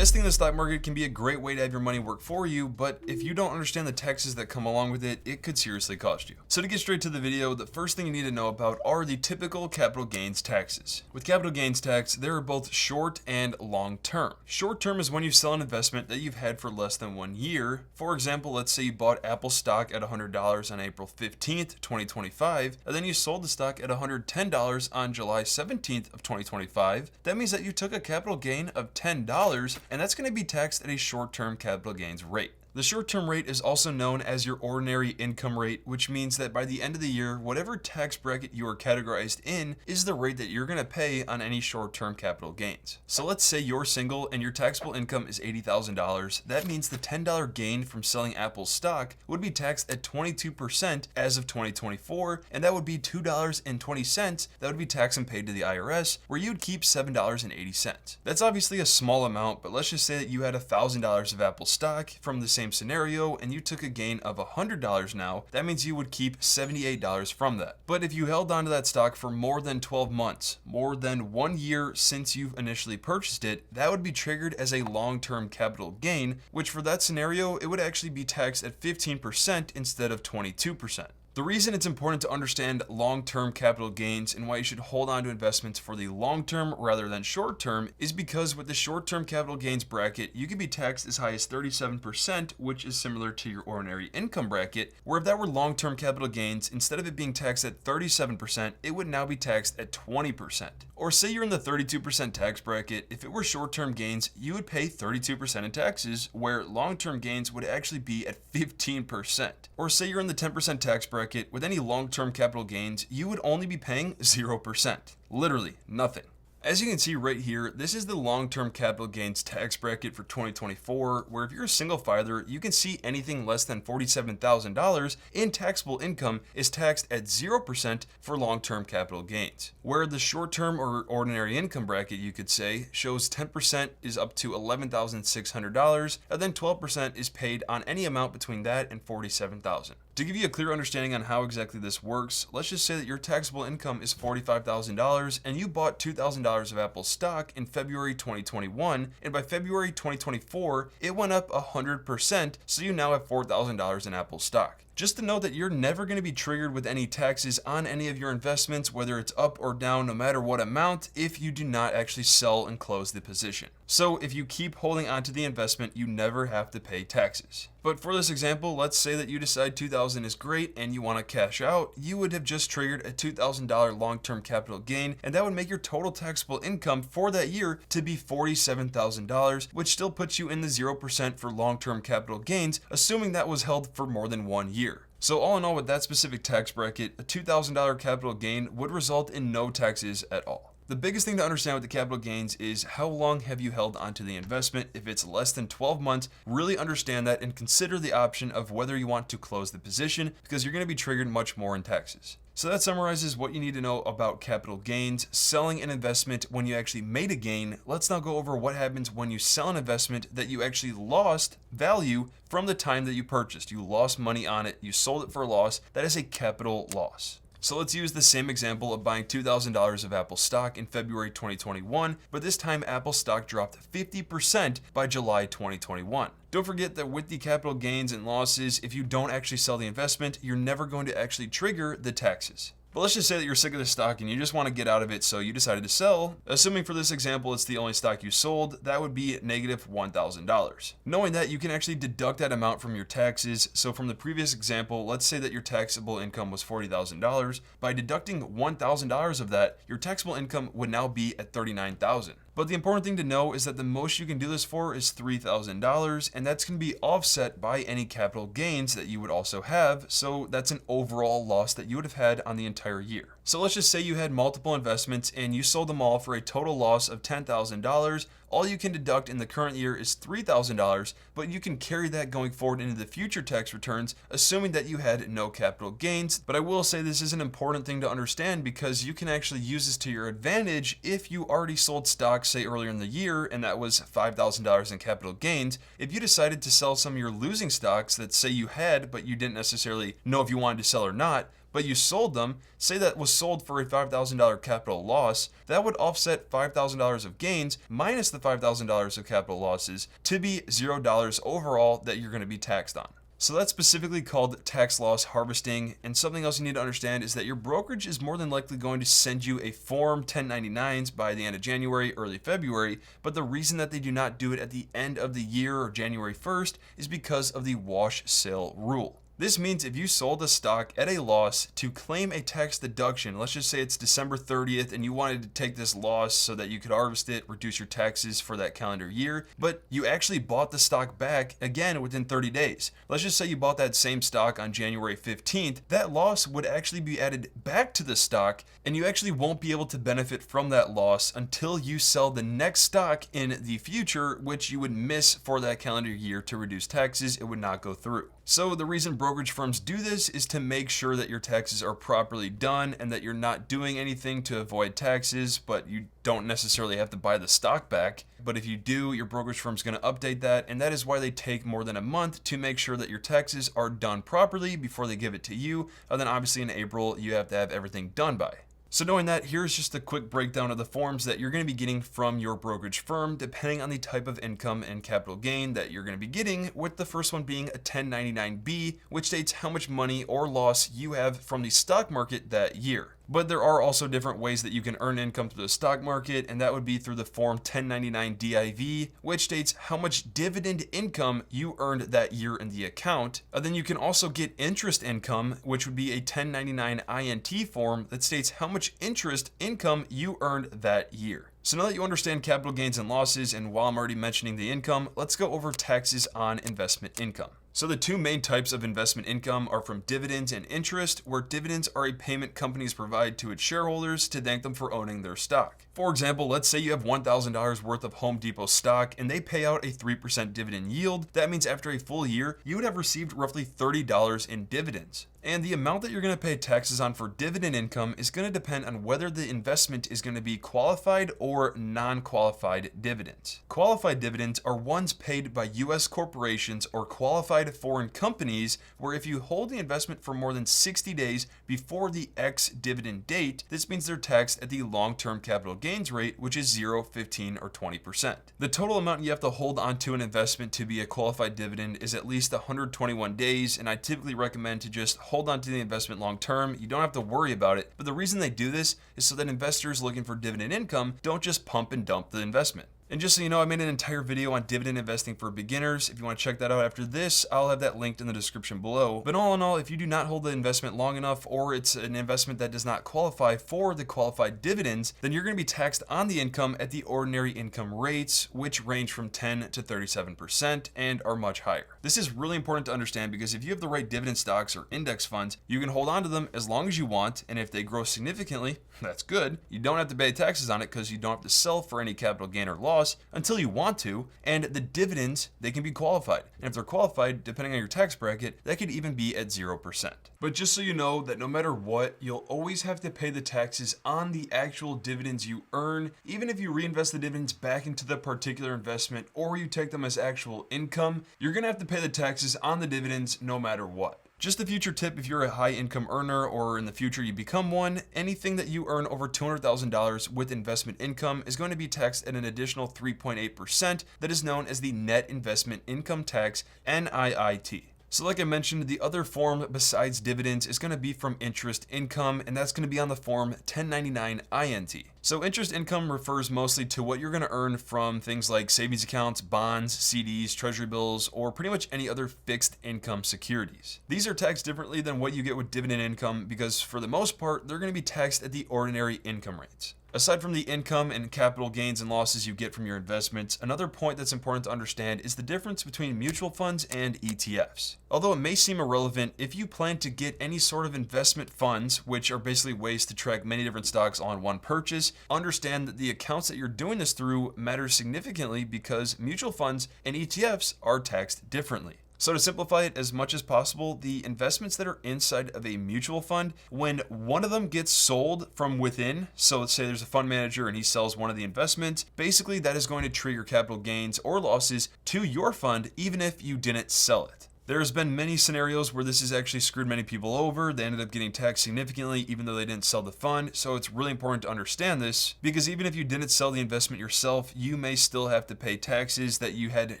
Investing in the stock market can be a great way to have your money work for you, but if you don't understand the taxes that come along with it, it could seriously cost you. So to get straight to the video, the first thing you need to know about are the typical capital gains taxes. With capital gains tax, there are both short and long term. Short term is when you sell an investment that you've had for less than 1 year. For example, let's say you bought Apple stock at $100 on April 15th, 2025, and then you sold the stock at $110 on July 17th of 2025. That means that you took a capital gain of $10, and that's going to be taxed at a short-term capital gains rate. The short-term rate is also known as your ordinary income rate, which means that by the end of the year, whatever tax bracket you are categorized in is the rate that you're going to pay on any short-term capital gains. So let's say you're single and your taxable income is $80,000. That means the $10 gain from selling Apple stock would be taxed at 22% as of 2024, and that would be $2.20 that would be taxed and paid to the IRS, where you'd keep $7.80. That's obviously a small amount, but let's just say that you had $1,000 of Apple stock from the same scenario and you took a gain of $100 now. That means you would keep $78 from that. But if you held onto that stock for more than 12 months, more than 1 year since you initially purchased it, that would be triggered as a long-term capital gain, which for that scenario, it would actually be taxed at 15% instead of 22%. The reason it's important to understand long-term capital gains and why you should hold on to investments for the long-term rather than short-term is because with the short-term capital gains bracket, you could be taxed as high as 37%, which is similar to your ordinary income bracket, where if that were long-term capital gains, instead of it being taxed at 37%, it would now be taxed at 20%. Or say you're in the 32% tax bracket, if it were short-term gains, you would pay 32% in taxes, where long-term gains would actually be at 15%. Or say you're in the 10% tax bracket, with any long-term capital gains, you would only be paying 0%. Literally nothing. As you can see right here, this is the long-term capital gains tax bracket for 2024, where if you're a single filer, you can see anything less than $47,000 in taxable income is taxed at 0% for long-term capital gains. Where the short-term or ordinary income bracket, you could say, shows 10% is up to $11,600, and then 12% is paid on any amount between that and $47,000. To give you a clear understanding on how exactly this works, let's just say that your taxable income is $45,000 and you bought $2,000 of Apple stock in February 2021, and by February 2024, it went up 100%, so you now have $4,000 in Apple stock. Just to know that you're never going to be triggered with any taxes on any of your investments, whether it's up or down, no matter what amount, if you do not actually sell and close the position. So if you keep holding onto the investment, you never have to pay taxes. But for this example, let's say that you decide $2,000 is great and you want to cash out, you would have just triggered a $2,000 long-term capital gain, and that would make your total taxable income for that year to be $47,000, which still puts you in the 0% for long-term capital gains, assuming that was held for more than 1 year. So all in all, with that specific tax bracket, a $2,000 capital gain would result in no taxes at all. The biggest thing to understand with the capital gains is how long have you held onto the investment. If it's less than 12 months, really understand that and consider the option of whether you want to close the position, because you're going to be triggered much more in taxes. So that summarizes what you need to know about capital gains, selling an investment when you actually made a gain. Let's now go over what happens when you sell an investment that you actually lost value from the time that you purchased. You lost money on it, you sold it for a loss. That is a capital loss. So let's use the same example of buying $2,000 of Apple stock in February 2021, but this time Apple stock dropped 50% by July 2021. Don't forget that with the capital gains and losses, if you don't actually sell the investment, you're never going to actually trigger the taxes. But let's just say that you're sick of the stock and you just want to get out of it, so you decided to sell. Assuming for this example it's the only stock you sold, that would be negative $1,000. Knowing that, you can actually deduct that amount from your taxes. So from the previous example, let's say that your taxable income was $40,000. By deducting $1,000 of that, your taxable income would now be at $39,000. But the important thing to know is that the most you can do this for is $3,000, and that's going to be offset by any capital gains that you would also have, so that's an overall loss that you would have had on the entire year. So let's just say you had multiple investments and you sold them all for a total loss of $10,000. All you can deduct in the current year is $3,000, but you can carry that going forward into the future tax returns, assuming that you had no capital gains. But I will say this is an important thing to understand, because you can actually use this to your advantage if you already sold stocks, say earlier in the year, and that was $5,000 in capital gains. If you decided to sell some of your losing stocks that say you had, but you didn't necessarily know if you wanted to sell or not, but you sold them, say that was sold for a $5,000 capital loss, that would offset $5,000 of gains minus the $5,000 of capital losses to be $0 overall that you're going to be taxed on. So that's specifically called tax loss harvesting. And something else you need to understand is that your brokerage is more than likely going to send you a form 1099s by the end of January, early February. But the reason that they do not do it at the end of the year or January 1st is because of the wash sale rule. This means if you sold a stock at a loss to claim a tax deduction, let's just say it's December 30th and you wanted to take this loss so that you could harvest it, reduce your taxes for that calendar year, but you actually bought the stock back again within 30 days. Let's just say you bought that same stock on January 15th, that loss would actually be added back to the stock and you actually won't be able to benefit from that loss until you sell the next stock in the future, which you would miss for that calendar year to reduce taxes. It would not go through. So the reason brokerage firms do this is to make sure that your taxes are properly done and that you're not doing anything to avoid taxes, but you don't necessarily have to buy the stock back. But if you do, your brokerage firm's going to update that, and that is why they take more than a month to make sure that your taxes are done properly before they give it to you. And then obviously in April, you have to have everything done by. So knowing that, here's just a quick breakdown of the forms that you're going to be getting from your brokerage firm, depending on the type of income and capital gain that you're going to be getting, with the first one being a 1099-B, which states how much money or loss you have from the stock market that year. But there are also different ways that you can earn income through the stock market, and that would be through the form 1099-DIV, which states how much dividend income you earned that year in the account. Then you can also get interest income, which would be a 1099-INT form that states how much interest income you earned that year. So now that you understand capital gains and losses, and while I'm already mentioning the income, let's go over taxes on investment income. So the two main types of investment income are from dividends and interest, where dividends are a payment companies provide to its shareholders to thank them for owning their stock. For example, let's say you have $1,000 worth of Home Depot stock and they pay out a 3% dividend yield. That means after a full year, you would have received roughly $30 in dividends. And the amount that you're going to pay taxes on for dividend income is going to depend on whether the investment is going to be qualified or non-qualified dividends. Qualified dividends are ones paid by U.S. corporations or qualified foreign companies, where if you hold the investment for more than 60 days before the ex-dividend date, this means they're taxed at the long-term capital gains rate, which is 0, 15, or 20%. The total amount you have to hold onto an investment to be a qualified dividend is at least 121 days, and I typically recommend to just hold on to the investment long term. You don't have to worry about it, but the reason they do this is so that investors looking for dividend income don't just pump and dump the investment. And just so you know, I made an entire video on dividend investing for beginners. If you want to check that out after this, I'll have that linked in the description below. But all in all, if you do not hold the investment long enough, or it's an investment that does not qualify for the qualified dividends, then you're going to be taxed on the income at the ordinary income rates, which range from 10 to 37% and are much higher. This is really important to understand because if you have the right dividend stocks or index funds, you can hold on to them as long as you want, and if they grow significantly, that's good. You don't have to pay taxes on it because you don't have to sell for any capital gain or loss until you want to, and the dividends, they can be qualified. And if they're qualified, depending on your tax bracket, that could even be at 0%. But just so you know that no matter what, you'll always have to pay the taxes on the actual dividends you earn, even if you reinvest the dividends back into the particular investment or you take them as actual income, you're gonna have to pay the taxes on the dividends no matter what. Just a future tip, if you're a high income earner or in the future you become one, anything that you earn over $200,000 with investment income is going to be taxed at an additional 3.8% that is known as the net investment income tax, NIIT. So like I mentioned, the other form besides dividends is going to be from interest income, and that's going to be on the form 1099-INT. So interest income refers mostly to what you're going to earn from things like savings accounts, bonds, CDs, treasury bills, or pretty much any other fixed income securities. These are taxed differently than what you get with dividend income because for the most part, they're going to be taxed at the ordinary income rates. Aside from the income and capital gains and losses you get from your investments, another point that's important to understand is the difference between mutual funds and ETFs. Although it may seem irrelevant, if you plan to get any sort of investment funds, which are basically ways to track many different stocks on one purchase, understand that the accounts that you're doing this through matter significantly because mutual funds and ETFs are taxed differently. So to simplify it as much as possible, the investments that are inside of a mutual fund, when one of them gets sold from within, so let's say there's a fund manager and he sells one of the investments, basically that is going to trigger capital gains or losses to your fund even if you didn't sell it. There's been many scenarios where this has actually screwed many people over. They ended up getting taxed significantly even though they didn't sell the fund. So it's really important to understand this, because even if you didn't sell the investment yourself, you may still have to pay taxes that you had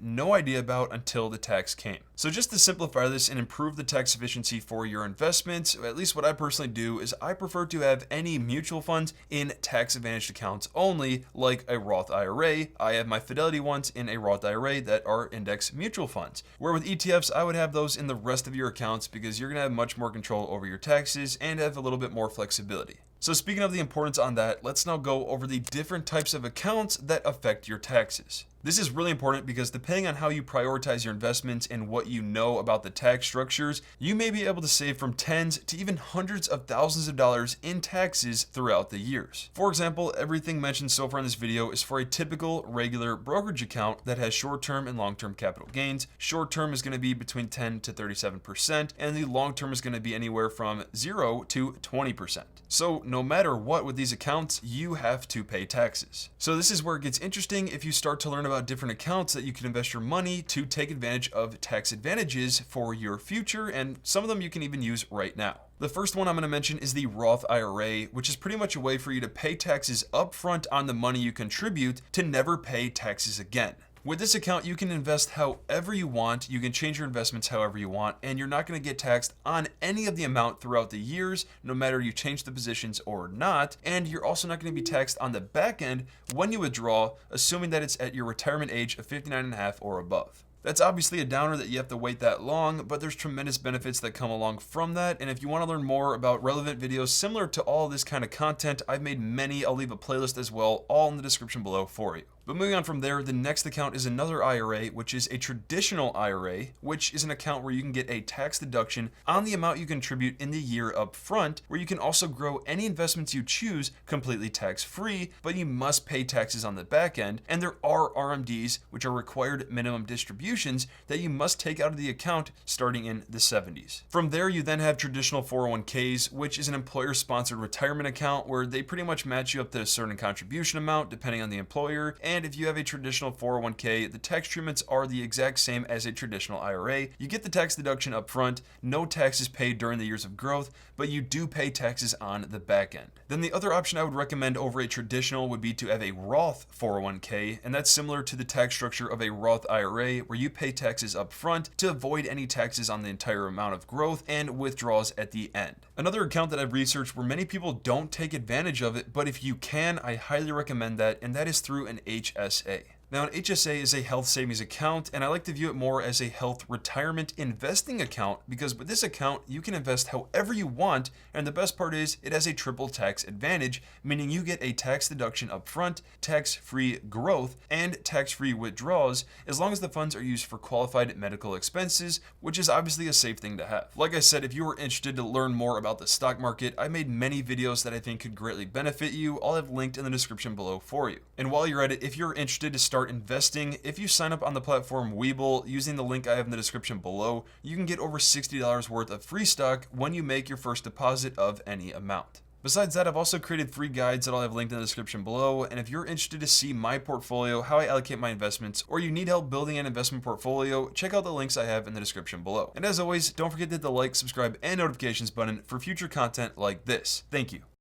no idea about until the tax came. So just to simplify this and improve the tax efficiency for your investments, at least what I personally do is I prefer to have any mutual funds in tax advantaged accounts only, like a Roth IRA. I have my Fidelity ones in a Roth IRA that are index mutual funds, where with ETFs, I would have those in the rest of your accounts because you're gonna have much more control over your taxes and have a little bit more flexibility. So speaking of the importance on that, let's now go over the different types of accounts that affect your taxes. This is really important because depending on how you prioritize your investments and what you know about the tax structures, you may be able to save from tens to even hundreds of thousands of dollars in taxes throughout the years. For example, everything mentioned so far in this video is for a typical regular brokerage account that has short-term and long-term capital gains. Short-term is going to be between 10 to 37%, and the long-term is going to be anywhere from 0 to 20%. So no matter what with these accounts, you have to pay taxes. So this is where it gets interesting if you start to learn about different accounts that you can invest your money to take advantage of tax advantages for your future, and some of them you can even use right now. The first one I'm going to mention is the Roth IRA, which is pretty much a way for you to pay taxes upfront on the money you contribute to never pay taxes again. With this account, you can invest however you want, you can change your investments however you want, and you're not going to get taxed on any of the amount throughout the years, no matter you change the positions or not, and you're also not going to be taxed on the back end when you withdraw, assuming that it's at your retirement age of 59.5 or above. That's obviously a downer that you have to wait that long, but there's tremendous benefits that come along from that. And if you want to learn more about relevant videos similar to all this kind of content, I've made many. I'll leave a playlist as well, all in the description below for you. But moving on from there, the next account is another IRA, which is a traditional IRA, which is an account where you can get a tax deduction on the amount you contribute in the year up front, where you can also grow any investments you choose completely tax-free, but you must pay taxes on the back end. And there are RMDs, which are required minimum distributions that you must take out of the account starting in the 70s. From there, you then have traditional 401ks, which is an employer-sponsored retirement account where they pretty much match you up to a certain contribution amount depending on the employer. And if you have a traditional 401k, the tax treatments are the exact same as a traditional IRA. You get the tax deduction up front, no taxes paid during the years of growth, but you do pay taxes on the back end. Then the other option I would recommend over a traditional would be to have a Roth 401k, and that's similar to the tax structure of a Roth IRA, where you pay taxes up front to avoid any taxes on the entire amount of growth and withdrawals at the end. Another account that I've researched where many people don't take advantage of it, but if you can, I highly recommend that, and that is through an HSA. Now, an HSA is a health savings account, and I like to view it more as a health retirement investing account because with this account, you can invest however you want, and the best part is it has a triple tax advantage, meaning you get a tax deduction up front, tax-free growth, and tax-free withdrawals as long as the funds are used for qualified medical expenses, which is obviously a safe thing to have. Like I said, if you were interested to learn more about the stock market, I made many videos that I think could greatly benefit you. I'll have linked in the description below for you. And while you're at it, if you're interested to start investing, if you sign up on the platform Webull using the link I have in the description below, you can get over $60 worth of free stock when you make your first deposit of any amount. Besides that, I've also created free guides that I'll have linked in the description below, and if you're interested to see my portfolio, how I allocate my investments, or you need help building an investment portfolio, check out the links I have in the description below. And as always, don't forget to hit the like, subscribe, and notifications button for future content like this. Thank you.